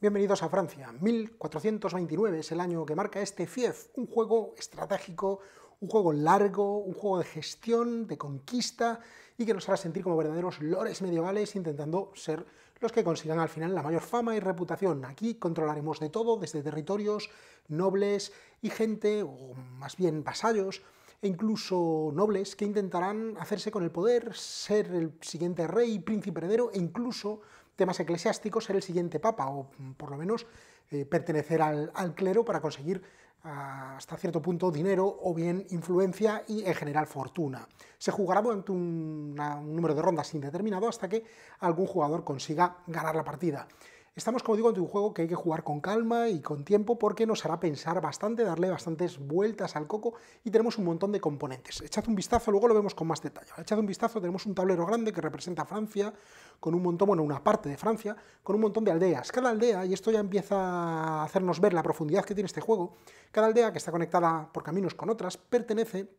Bienvenidos a Francia. 1429 es el año que marca este FIEF, un juego estratégico, un juego largo, un juego de gestión, de conquista y que nos hará sentir como verdaderos lores medievales intentando ser los que consigan al final la mayor fama y reputación. Aquí controlaremos de todo, desde territorios, nobles y gente, o más bien vasallos, e incluso nobles que intentarán hacerse con el poder, ser el siguiente rey, príncipe heredero e incluso temas eclesiásticos, ser el siguiente papa o por lo menos pertenecer al clero para conseguir hasta cierto punto dinero o bien influencia y en general fortuna. Se jugará durante un número de rondas indeterminado hasta que algún jugador consiga ganar la partida. Estamos, como digo, ante un juego que hay que jugar con calma y con tiempo porque nos hará pensar bastante, darle bastantes vueltas al coco y tenemos un montón de componentes. Echad un vistazo, luego lo vemos con más detalle. Echad un vistazo, tenemos un tablero grande que representa Francia, con un montón, bueno, una parte de Francia, con un montón de aldeas. Cada aldea, y esto ya empieza a hacernos ver la profundidad que tiene este juego, cada aldea que está conectada por caminos con otras, pertenece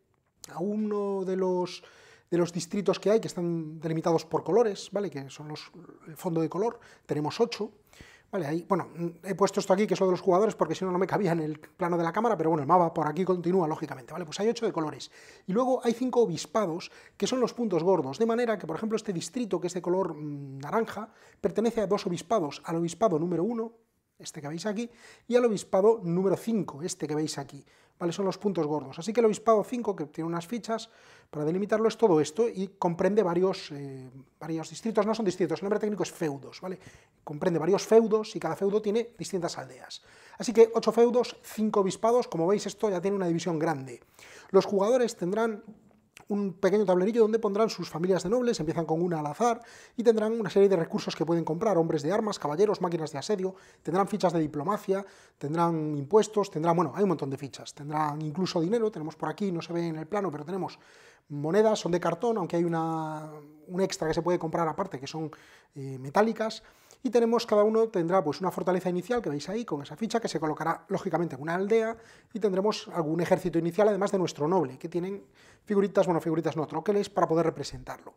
a uno de los distritos que hay, que están delimitados por colores, ¿vale? Que son el fondo de color, tenemos 8, ¿vale? Ahí, bueno, he puesto esto aquí, que es lo de los jugadores, porque si no, no me cabía en el plano de la cámara, pero bueno, el mapa por aquí continúa, lógicamente, ¿vale? Pues hay 8 de colores. Y luego hay 5 obispados, que son los puntos gordos, de manera que, por ejemplo, este distrito, que es de color naranja, pertenece a 2 obispados, al obispado número 1, este que veis aquí, y al obispado número 5, este que veis aquí, ¿vale? Son los puntos gordos. Así que el obispado 5, que tiene unas fichas para delimitarlo, es todo esto y comprende varios distritos, no son distritos, el nombre técnico es feudos, ¿vale? Comprende varios feudos y cada feudo tiene distintas aldeas. Así que 8 feudos, 5 obispados, como veis esto ya tiene una división grande. Los jugadores tendrán un pequeño tablerillo donde pondrán sus familias de nobles, empiezan con una al azar, y tendrán una serie de recursos que pueden comprar, hombres de armas, caballeros, máquinas de asedio, tendrán fichas de diplomacia, tendrán impuestos, tendrán, bueno, hay un montón de fichas, tendrán incluso dinero, tenemos por aquí, no se ve en el plano, pero tenemos monedas, son de cartón, aunque hay un extra que se puede comprar aparte, que son metálicas, y tenemos, cada uno tendrá pues una fortaleza inicial, que veis ahí, con esa ficha, que se colocará lógicamente en una aldea, y tendremos algún ejército inicial, además de nuestro noble, que tienen figuritas, bueno, figuritas no, troqueles, para poder representarlo.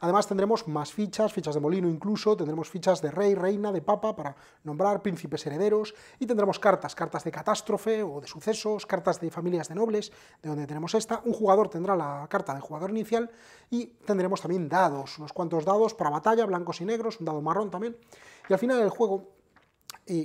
Además tendremos más fichas, fichas de molino incluso, tendremos fichas de rey, reina, de papa, para nombrar príncipes herederos, y tendremos cartas de catástrofe o de sucesos, cartas de familias de nobles, de donde tenemos esta. Un jugador tendrá la carta de jugador inicial, y tendremos también dados, unos cuantos dados para batalla, blancos y negros, un dado marrón también, y al final el juego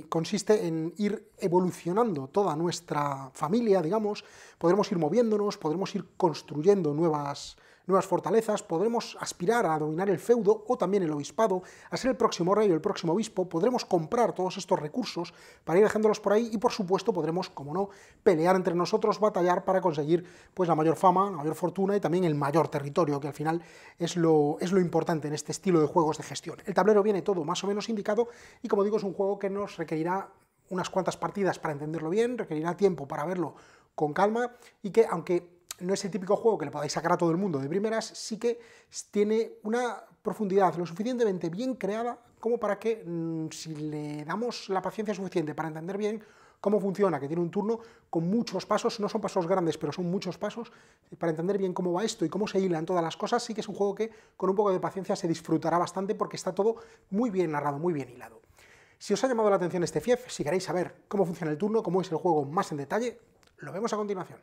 consiste en ir evolucionando toda nuestra familia, digamos, podremos ir moviéndonos, podremos ir construyendo nuevas fortalezas, podremos aspirar a dominar el feudo o también el obispado, a ser el próximo rey o el próximo obispo, podremos comprar todos estos recursos para ir dejándolos por ahí y, por supuesto, podremos, como no, pelear entre nosotros, batallar para conseguir pues la mayor fama, la mayor fortuna y también el mayor territorio, que al final es lo importante en este estilo de juegos de gestión. El tablero viene todo más o menos indicado y, como digo, es un juego que nos requerirá unas cuantas partidas para entenderlo bien, requerirá tiempo para verlo con calma y que, aunque no es el típico juego que le podáis sacar a todo el mundo de primeras, sí que tiene una profundidad lo suficientemente bien creada como para que, si le damos la paciencia suficiente para entender bien cómo funciona, que tiene un turno con muchos pasos, no son pasos grandes, pero son muchos pasos, para entender bien cómo va esto y cómo se hilan todas las cosas, sí que es un juego que con un poco de paciencia se disfrutará bastante porque está todo muy bien narrado, muy bien hilado. Si os ha llamado la atención este FIEF, si queréis saber cómo funciona el turno, cómo es el juego más en detalle, lo vemos a continuación.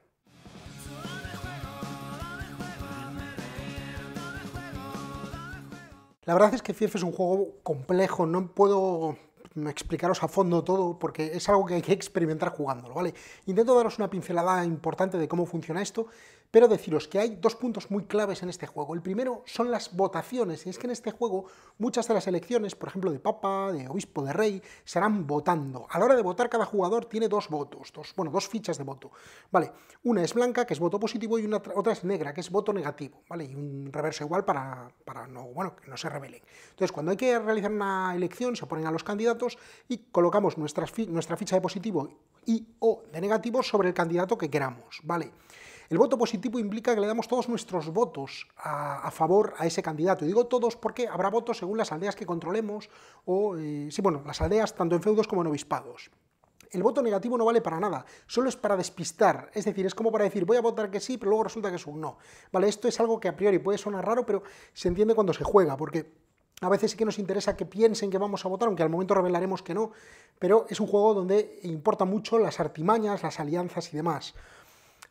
La verdad es que FIEF es un juego complejo, no puedo explicaros a fondo todo porque es algo que hay que experimentar jugándolo, ¿vale? Intento daros una pincelada importante de cómo funciona esto, pero deciros que hay 2 puntos muy claves en este juego. El primero son las votaciones, y es que en este juego muchas de las elecciones, por ejemplo de papa, de obispo, de rey, se harán votando. A la hora de votar, cada jugador tiene 2 votos, dos fichas de voto, ¿vale? Una es blanca, que es voto positivo, y otra es negra, que es voto negativo, ¿vale? Y un reverso igual para no, bueno, que no se rebelen. Entonces, cuando hay que realizar una elección, se ponen a los candidatos y colocamos nuestra ficha de positivo y o de negativo sobre el candidato que queramos, ¿vale? El voto positivo implica que le damos todos nuestros votos a favor a ese candidato. Y digo todos porque habrá votos según las aldeas que controlemos, o, sí, bueno, las aldeas tanto en feudos como en obispados. El voto negativo no vale para nada, solo es para despistar, es decir, es como para decir voy a votar que sí, pero luego resulta que es un no. ¿Vale? Esto es algo que a priori puede sonar raro, pero se entiende cuando se juega, porque A veces sí que nos interesa que piensen que vamos a votar, aunque al momento revelaremos que no, pero es un juego donde importa mucho las artimañas, las alianzas y demás.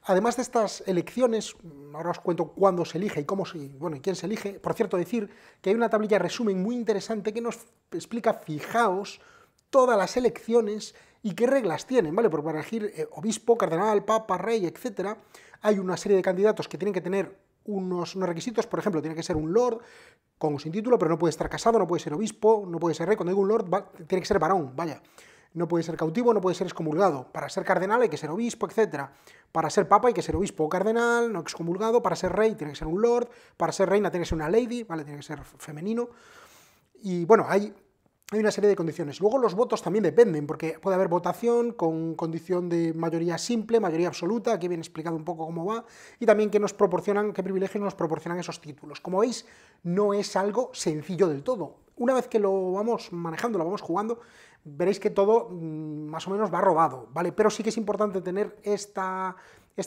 Además de estas elecciones, ahora os cuento cuándo se elige y cómo y quién se elige. Por cierto, decir que hay una tablilla de resumen muy interesante que nos explica, fijaos, todas las elecciones y qué reglas tienen, ¿vale? Porque para elegir obispo, cardenal, papa, rey, etc., hay una serie de candidatos que tienen que tener unos requisitos. Por ejemplo, tiene que ser un lord con o sin título, pero no puede estar casado, no puede ser obispo, no puede ser rey. Cuando digo un lord, tiene que ser varón, vaya. No puede ser cautivo, no puede ser excomulgado. Para ser cardenal hay que ser obispo, etc. Para ser papa hay que ser obispo o cardenal, no excomulgado. Para ser rey tiene que ser un lord. Para ser reina tiene que ser una lady, ¿vale? Tiene que ser femenino. Y bueno, hay una serie de condiciones. Luego los votos también dependen, porque puede haber votación con condición de mayoría simple, mayoría absoluta, aquí viene explicado un poco cómo va, y también qué privilegios nos proporcionan esos títulos. Como veis, no es algo sencillo del todo. Una vez que lo vamos manejando, lo vamos jugando, veréis que todo más o menos va rodado, ¿vale? Pero sí que es importante tener esta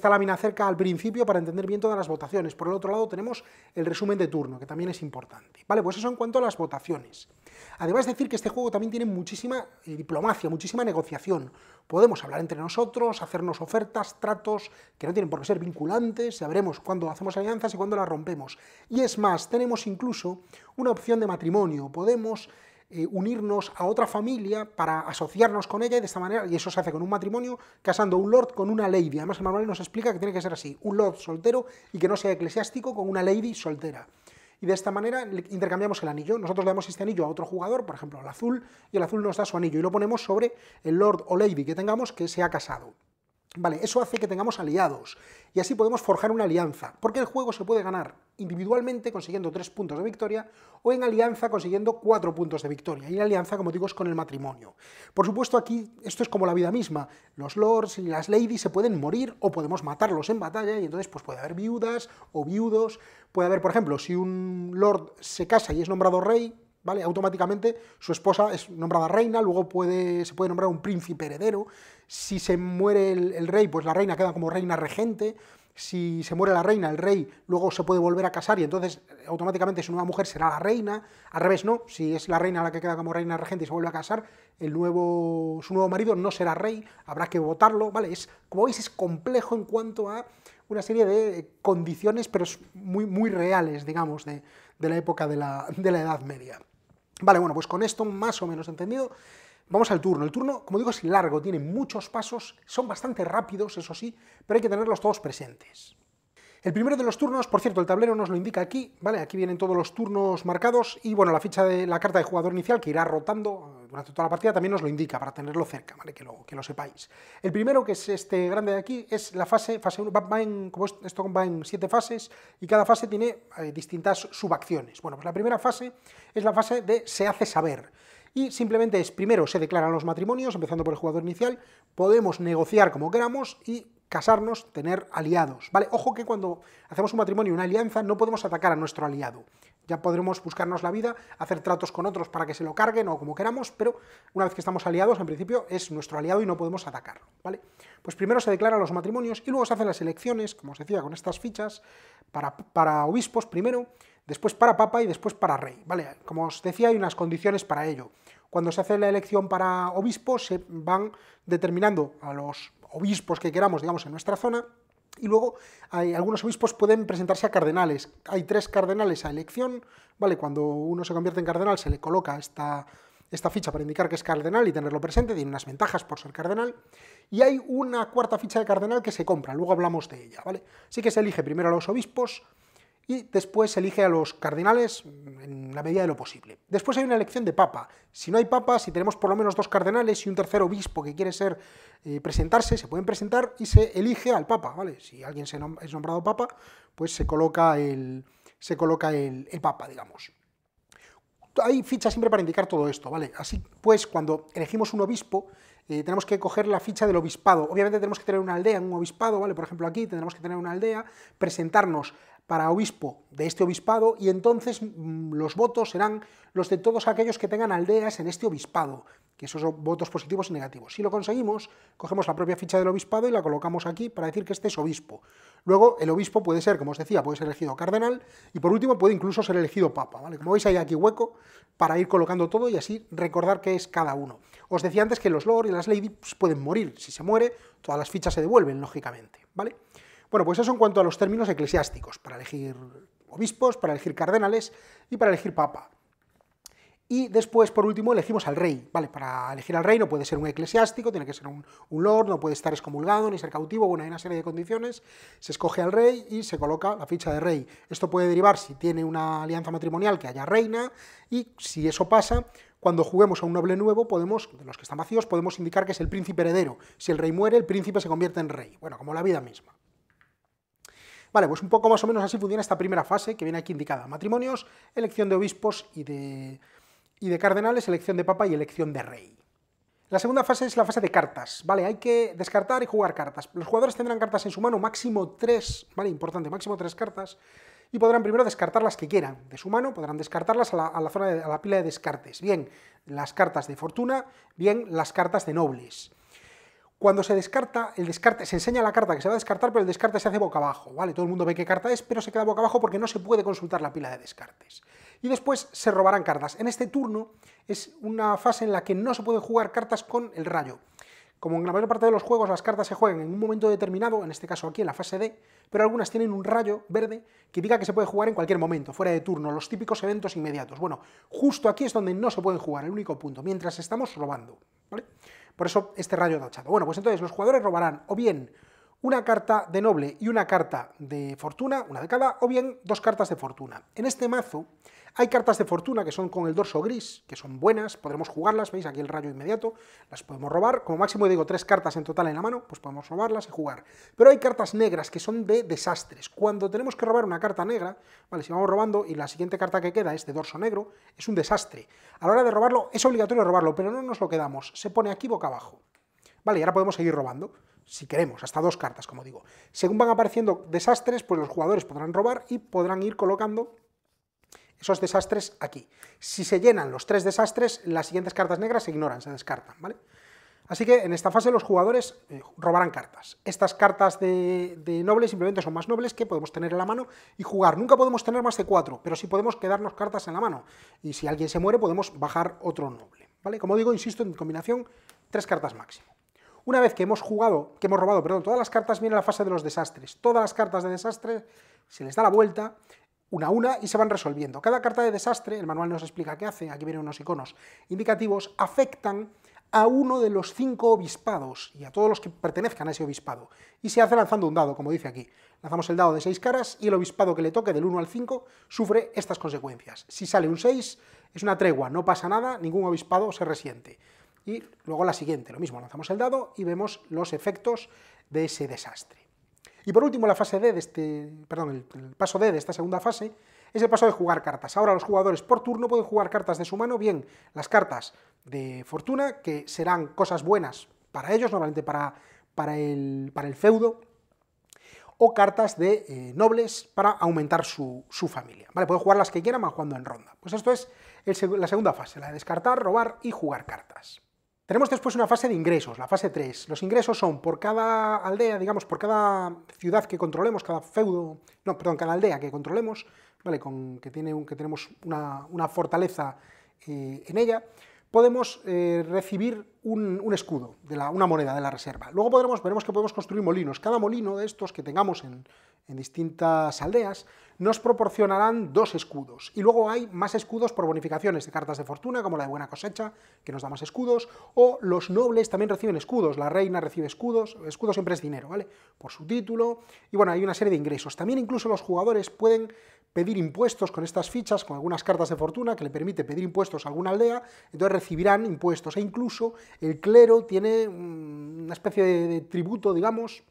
lámina cerca al principio para entender bien todas las votaciones. Por el otro lado tenemos el resumen de turno, que también es importante. Vale, pues eso en cuanto a las votaciones. Además decir que este juego también tiene muchísima diplomacia, muchísima negociación. Podemos hablar entre nosotros, hacernos ofertas, tratos, que no tienen por qué ser vinculantes, sabremos cuándo hacemos alianzas y cuándo las rompemos. Y es más, tenemos incluso una opción de matrimonio. Podemos unirnos a otra familia para asociarnos con ella y de esta manera, y eso se hace con un matrimonio, casando un lord con una lady. Además el manual nos explica que tiene que ser así, un lord soltero y que no sea eclesiástico con una lady soltera. Y de esta manera intercambiamos el anillo. Nosotros le damos este anillo a otro jugador, por ejemplo al azul, y el azul nos da su anillo y lo ponemos sobre el lord o lady que tengamos que se ha casado. Vale, eso hace que tengamos aliados y así podemos forjar una alianza, porque el juego se puede ganar individualmente consiguiendo 3 puntos de victoria o en alianza consiguiendo 4 puntos de victoria, y la alianza, como digo, es con el matrimonio. Por supuesto, aquí esto es como la vida misma, los lords y las ladies se pueden morir o podemos matarlos en batalla y entonces pues puede haber viudas o viudos, puede haber, por ejemplo, si un lord se casa y es nombrado rey, ¿vale? Automáticamente su esposa es nombrada reina, luego se puede nombrar un príncipe heredero. Si se muere el rey, pues la reina queda como reina regente. Si se muere la reina, el rey luego se puede volver a casar y entonces automáticamente su nueva mujer será la reina. Al revés, no, si es la reina la que queda como reina regente y se vuelve a casar, su nuevo marido no será rey, habrá que votarlo, ¿vale? Como veis, es complejo en cuanto a una serie de condiciones, pero muy, muy reales, digamos, de la época de la Edad Media. Vale, bueno, pues con esto más o menos entendido, vamos al turno. El turno, como digo, es largo, tiene muchos pasos, son bastante rápidos, eso sí, pero hay que tenerlos todos presentes. El primero de los turnos, por cierto, el tablero nos lo indica aquí, ¿vale? Aquí vienen todos los turnos marcados y, bueno, la ficha de la carta de jugador inicial, que irá rotando durante toda la partida, también nos lo indica, para tenerlo cerca, ¿vale? Que lo sepáis. El primero, que es este grande de aquí, es la fase 1, como esto va en 7 fases, y cada fase tiene distintas subacciones. Bueno, pues la primera fase es la fase de se hace saber. Y simplemente es, primero se declaran los matrimonios, empezando por el jugador inicial, podemos negociar como queramos y casarnos, tener aliados, ¿vale? Ojo que cuando hacemos un matrimonio, una alianza, no podemos atacar a nuestro aliado. Ya podremos buscarnos la vida, hacer tratos con otros para que se lo carguen o como queramos, pero una vez que estamos aliados, en principio es nuestro aliado y no podemos atacarlo, ¿vale? Pues primero se declaran los matrimonios y luego se hacen las elecciones, como os decía, con estas fichas, para obispos primero, después para papa y después para rey, ¿vale? Como os decía, hay unas condiciones para ello. Cuando se hace la elección para obispos, se van determinando a los obispos que queramos, digamos, en nuestra zona, y luego algunos obispos pueden presentarse a cardenales. Hay 3 cardenales a elección, ¿vale? Cuando uno se convierte en cardenal se le coloca esta ficha para indicar que es cardenal y tenerlo presente, tiene unas ventajas por ser cardenal, y hay una 4ª ficha de cardenal que se compra, luego hablamos de ella, ¿vale? Así que se elige primero a los obispos, y después se elige a los cardenales en la medida de lo posible. Después hay una elección de papa. Si no hay papa, si tenemos por lo menos 2 cardenales y un tercer obispo que quiere presentarse, se pueden presentar y se elige al papa, ¿vale? Si alguien es nombrado papa, pues se coloca el papa, digamos. Hay fichas siempre para indicar todo esto, ¿vale? Así pues, cuando elegimos un obispo, tenemos que coger la ficha del obispado. Obviamente tenemos que tener una aldea en un obispado, ¿vale? Por ejemplo, aquí tendremos que tener una aldea, presentarnos para obispo de este obispado y entonces los votos serán los de todos aquellos que tengan aldeas en este obispado. que esos son votos positivos y negativos. Si lo conseguimos, cogemos la propia ficha del obispado y la colocamos aquí para decir que este es obispo. Luego, el obispo puede ser, como os decía, puede ser elegido cardenal y por último puede incluso ser elegido papa, ¿vale? Como veis hay aquí hueco para ir colocando todo y así recordar qué es cada uno. Os decía antes que los lord y las lady pues, pueden morir. Si se muere, todas las fichas se devuelven, lógicamente, ¿vale? Bueno, pues eso en cuanto a los términos eclesiásticos, para elegir obispos, para elegir cardenales y para elegir papa. Y después, por último, elegimos al rey, ¿vale? Para elegir al rey no puede ser un eclesiástico, tiene que ser un lord, no puede estar excomulgado ni ser cautivo, bueno, hay una serie de condiciones, se escoge al rey y se coloca la ficha de rey. Esto puede derivar si tiene una alianza matrimonial que haya reina y si eso pasa, cuando juguemos a un noble nuevo, podemos, de los que están vacíos, podemos indicar que es el príncipe heredero. Si el rey muere, el príncipe se convierte en rey, bueno, como la vida misma. Vale, pues un poco más o menos así funciona esta primera fase que viene aquí indicada. Matrimonios, elección de obispos y de cardenales, elección de papa y elección de rey. La segunda fase es la fase de cartas, ¿vale? Hay que descartar y jugar cartas. Los jugadores tendrán cartas en su mano, máximo 3, ¿vale? Importante, máximo 3 cartas, y podrán primero descartar las que quieran. De su mano podrán descartarlas a la pila de descartes, bien las cartas de fortuna, bien las cartas de nobles. Cuando se descarta, se enseña la carta que se va a descartar, pero el descarte se hace boca abajo, ¿vale? Todo el mundo ve qué carta es, pero se queda boca abajo porque no se puede consultar la pila de descartes. Y después se robarán cartas. En este turno es una fase en la que no se pueden jugar cartas con el rayo. Como en la mayor parte de los juegos las cartas se juegan en un momento determinado, en este caso aquí en la fase D, pero algunas tienen un rayo verde que indica que se puede jugar en cualquier momento, fuera de turno, los típicos eventos inmediatos. Bueno, justo aquí es donde no se pueden jugar, el único punto, mientras estamos robando, ¿vale? Por eso este rayo tachado. Bueno, pues entonces los jugadores robarán o bien una carta de noble y una carta de fortuna, una de cada, o bien 2 cartas de fortuna. En este mazo hay cartas de fortuna que son con el dorso gris, que son buenas, podremos jugarlas, veis aquí el rayo inmediato, las podemos robar, como máximo digo 3 cartas en total en la mano, pues podemos robarlas y jugar. Pero hay cartas negras que son de desastres. Cuando tenemos que robar una carta negra, vale, si vamos robando y la siguiente carta que queda es de dorso negro, es un desastre. A la hora de robarlo es obligatorio robarlo, pero no nos lo quedamos, se pone aquí boca abajo. Vale, y ahora podemos seguir robando, si queremos, hasta 2 cartas, como digo. Según van apareciendo desastres, pues los jugadores podrán robar y podrán ir colocando esos desastres aquí. Si se llenan los 3 desastres, las siguientes cartas negras se ignoran, se descartan, ¿vale? Así que en esta fase los jugadores robarán cartas. Estas cartas de nobles simplemente son más nobles que podemos tener en la mano y jugar. Nunca podemos tener más de 4, pero sí podemos quedarnos cartas en la mano. Y si alguien se muere podemos bajar otro noble, ¿vale? Como digo, insisto, en combinación 3 cartas máximo. Una vez que hemos robado, todas las cartas, viene la fase de los desastres. Todas las cartas de desastre se les da la vuelta una a una y se van resolviendo. Cada carta de desastre, el manual nos explica qué hace, aquí vienen unos iconos indicativos, afectan a uno de los 5 obispados y a todos los que pertenezcan a ese obispado. Y se hace lanzando un dado, como dice aquí. Lanzamos el dado de 6 caras y el obispado que le toque del 1 al 5 sufre estas consecuencias. Si sale un 6, es una tregua, no pasa nada, ningún obispado se resiente. Y luego la siguiente, lo mismo, lanzamos el dado y vemos los efectos de ese desastre. Y por último, la fase D el paso D de esta segunda fase es el paso de jugar cartas. Ahora los jugadores por turno pueden jugar cartas de su mano, bien las cartas de fortuna, que serán cosas buenas para ellos, normalmente para el feudo, o cartas de nobles para aumentar su familia. ¿Vale? Pueden jugar las que quieran, van jugando en ronda. Pues esto es la segunda fase, la de descartar, robar y jugar cartas. Tenemos después una fase de ingresos, la fase 3. Los ingresos son por cada aldea, digamos, por cada ciudad que controlemos, cada aldea que controlemos, ¿vale? Que tenemos una fortaleza en ella, podemos recibir un escudo, una moneda de la reserva. Luego veremos que podemos construir molinos. Cada molino de estos que tengamos en distintas aldeas nos proporcionarán 2 escudos. Y luego hay más escudos por bonificaciones de cartas de fortuna, como la de buena cosecha, que nos da más escudos, o los nobles también reciben escudos. La reina recibe escudos siempre es dinero, ¿vale? Por su título, y bueno, hay una serie de ingresos. También incluso los jugadores pueden pedir impuestos con estas fichas, con algunas cartas de fortuna que le permite pedir impuestos a alguna aldea, entonces recibirán impuestos, e incluso el clero tiene una especie de tributo, digamos,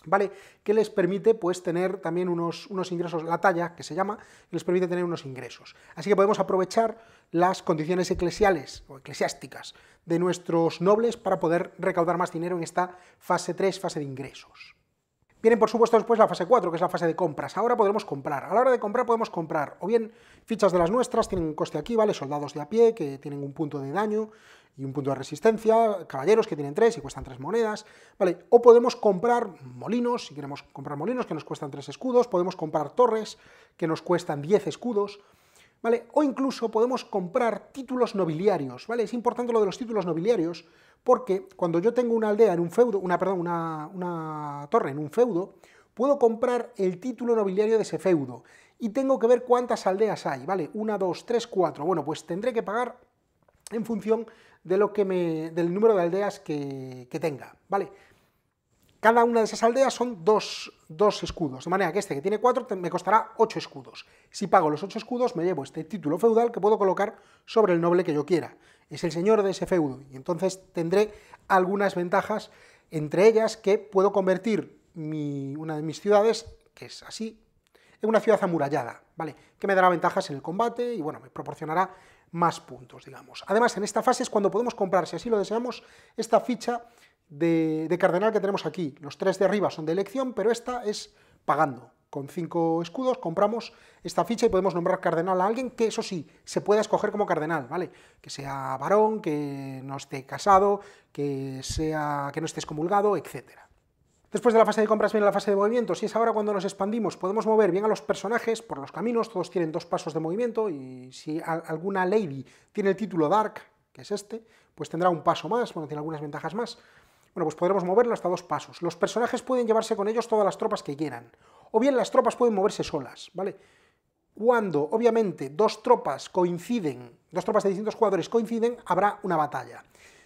¿vale? Que les permite pues tener también unos ingresos, la talla, que se llama, les permite tener unos ingresos. Así que podemos aprovechar las condiciones eclesiales o eclesiásticas de nuestros nobles para poder recaudar más dinero en esta fase 3, fase de ingresos. Viene, por supuesto, después la fase 4, que es la fase de compras. Ahora podremos comprar. A la hora de comprar podemos comprar o bien fichas de las nuestras, tienen un coste aquí, ¿vale? Soldados de a pie, que tienen un punto de daño y un punto de resistencia, caballeros que tienen 3 y cuestan 3 monedas, ¿vale? O podemos comprar molinos, si queremos comprar molinos, que nos cuestan 3 escudos, podemos comprar torres, que nos cuestan 10 escudos, ¿vale? O incluso podemos comprar títulos nobiliarios, ¿vale? Es importante lo de los títulos nobiliarios, porque cuando yo tengo una aldea en un feudo, una torre en un feudo, puedo comprar el título nobiliario de ese feudo, y tengo que ver cuántas aldeas hay, ¿vale? 1, 2, 3, 4, bueno, pues tendré que pagar en función de del número de aldeas que tenga, ¿vale? Cada una de esas aldeas son dos escudos, de manera que este que tiene 4 me costará 8 escudos. Si pago los 8 escudos me llevo este título feudal que puedo colocar sobre el noble que yo quiera. Es el señor de ese feudo y entonces tendré algunas ventajas, entre ellas que puedo convertir una de mis ciudades, que es así, en una ciudad amurallada, ¿vale? Que me dará ventajas en el combate y bueno, me proporcionará más puntos, digamos. Además, en esta fase es cuando podemos comprar, si así lo deseamos, esta ficha de cardenal que tenemos aquí. Los 3 de arriba son de elección, pero esta es pagando. Con 5 escudos compramos esta ficha y podemos nombrar cardenal a alguien que, eso sí, se pueda escoger como cardenal, ¿vale? Que sea varón, que no esté casado, que no esté excomulgado, etc. Después de la fase de compras viene la fase de movimiento. Si es ahora cuando nos expandimos, podemos mover bien a los personajes por los caminos, todos tienen 2 pasos de movimiento, y si alguna lady tiene el título Dark, que es este, pues tendrá un paso más, bueno, tiene algunas ventajas más. Bueno, pues podremos moverlo hasta 2 pasos. Los personajes pueden llevarse con ellos todas las tropas que quieran, o bien las tropas pueden moverse solas, ¿vale? Cuando, obviamente, 2 tropas coinciden, 2 tropas de distintos jugadores coinciden, habrá una batalla.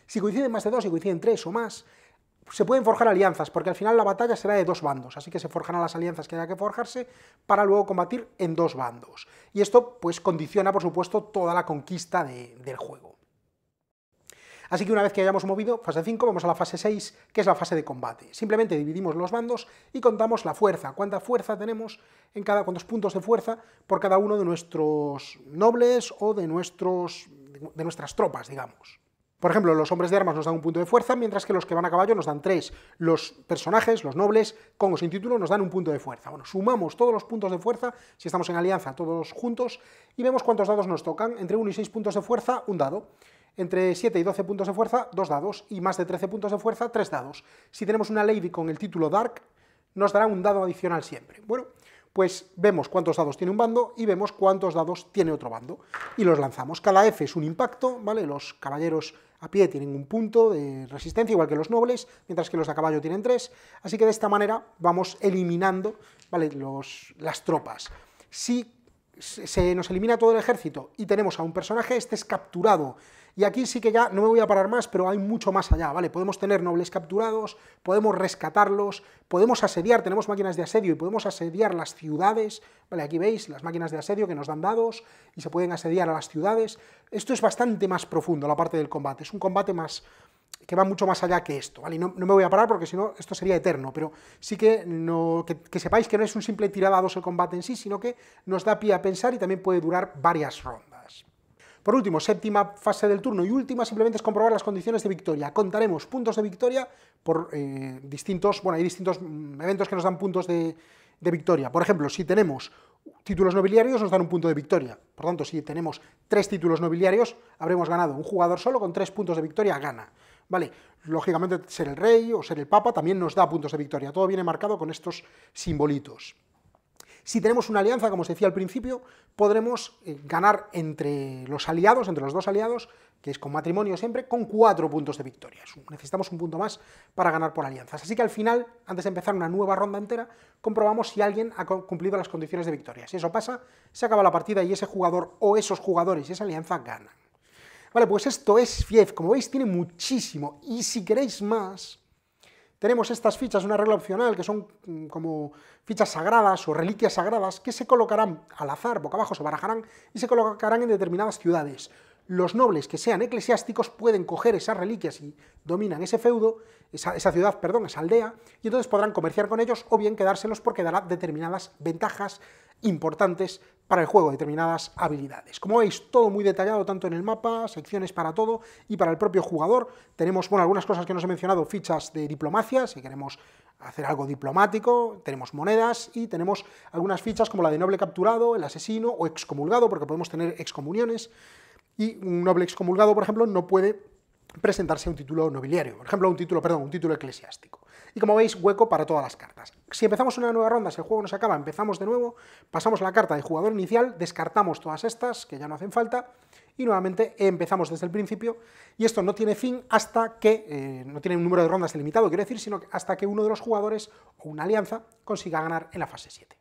Si coinciden más de 2, si coinciden 3 o más, se pueden forjar alianzas, porque al final la batalla será de 2 bandos, así que se forjarán las alianzas que haya que forjarse para luego combatir en 2 bandos. Y esto, pues, condiciona, por supuesto, toda la conquista del juego. Así que una vez que hayamos movido fase 5, vamos a la fase 6, que es la fase de combate. Simplemente dividimos los bandos y contamos la fuerza, cuánta fuerza tenemos cuántos puntos de fuerza por cada uno de nuestros nobles o de nuestras tropas, digamos. Por ejemplo, los hombres de armas nos dan un punto de fuerza, mientras que los que van a caballo nos dan 3. Los personajes, los nobles, con o sin título, nos dan un punto de fuerza. Bueno, sumamos todos los puntos de fuerza, si estamos en alianza, todos juntos, y vemos cuántos dados nos tocan. Entre 1 y 6 puntos de fuerza, un dado. Entre 7 y 12 puntos de fuerza, 2 dados. Y más de 13 puntos de fuerza, 3 dados. Si tenemos una lady con el título Dark, nos dará un dado adicional siempre. Bueno, pues vemos cuántos dados tiene un bando y vemos cuántos dados tiene otro bando. Y los lanzamos. Cada F es un impacto, ¿vale? Los caballeros a pie tienen un punto de resistencia, igual que los nobles, mientras que los de a caballo tienen 3. Así que de esta manera vamos eliminando, ¿vale?, las tropas. Si se nos elimina todo el ejército y tenemos a un personaje, este es capturado. Y aquí sí que ya no me voy a parar más, pero hay mucho más allá, ¿vale? Podemos tener nobles capturados, podemos rescatarlos, podemos asediar, tenemos máquinas de asedio y podemos asediar las ciudades, ¿vale? Aquí veis las máquinas de asedio que nos dan dados y se pueden asediar a las ciudades. Esto es bastante más profundo, la parte del combate, es un combate que va mucho más allá que esto, ¿vale? No me voy a parar porque si no esto sería eterno, pero sí que sepáis que no es un simple tiradados el combate en sí, sino que nos da pie a pensar y también puede durar varias rondas. Por último, séptima fase del turno y última, simplemente es comprobar las condiciones de victoria. Contaremos puntos de victoria por hay distintos eventos que nos dan puntos de victoria. Por ejemplo, si tenemos títulos nobiliarios nos dan un punto de victoria. Por tanto, si tenemos 3 títulos nobiliarios, habremos ganado. Un jugador solo con 3 puntos de victoria gana. Vale, lógicamente ser el rey o ser el papa también nos da puntos de victoria. Todo viene marcado con estos simbolitos. Si tenemos una alianza, como os decía al principio, podremos ganar entre los aliados, entre los 2 aliados, que es con matrimonio siempre, con 4 puntos de victoria. Necesitamos un punto más para ganar por alianzas. Así que al final, antes de empezar una nueva ronda entera, comprobamos si alguien ha cumplido las condiciones de victoria. Si eso pasa, se acaba la partida y ese jugador o esos jugadores y esa alianza ganan. Vale, pues esto es FIEF. Como veis, tiene muchísimo. Y si queréis más, tenemos estas fichas, una regla opcional, que son como fichas sagradas o reliquias sagradas, que se colocarán al azar, boca abajo se barajarán y se colocarán en determinadas ciudades. los nobles que sean eclesiásticos pueden coger esas reliquias y dominan ese feudo, esa ciudad, perdón, esa aldea, y entonces podrán comerciar con ellos o bien quedárselos porque dará determinadas ventajas importantes para el juego, determinadas habilidades. Como veis, todo muy detallado, tanto en el mapa, secciones para todo y para el propio jugador. Tenemos, bueno, algunas cosas que no os he mencionado, fichas de diplomacia, si queremos hacer algo diplomático, tenemos monedas y tenemos algunas fichas como la de noble capturado, el asesino o excomulgado, porque podemos tener excomuniones, y un noble excomulgado, por ejemplo, no puede presentarse a un título nobiliario, por ejemplo, un título eclesiástico. Y como veis, hueco para todas las cartas. Si empezamos una nueva ronda, si el juego nos acaba, empezamos de nuevo, pasamos la carta de jugador inicial, descartamos todas estas, que ya no hacen falta, y nuevamente empezamos desde el principio, y esto no tiene fin hasta que, no tiene un número de rondas delimitado, quiero decir, sino que hasta que uno de los jugadores o una alianza consiga ganar en la fase 7.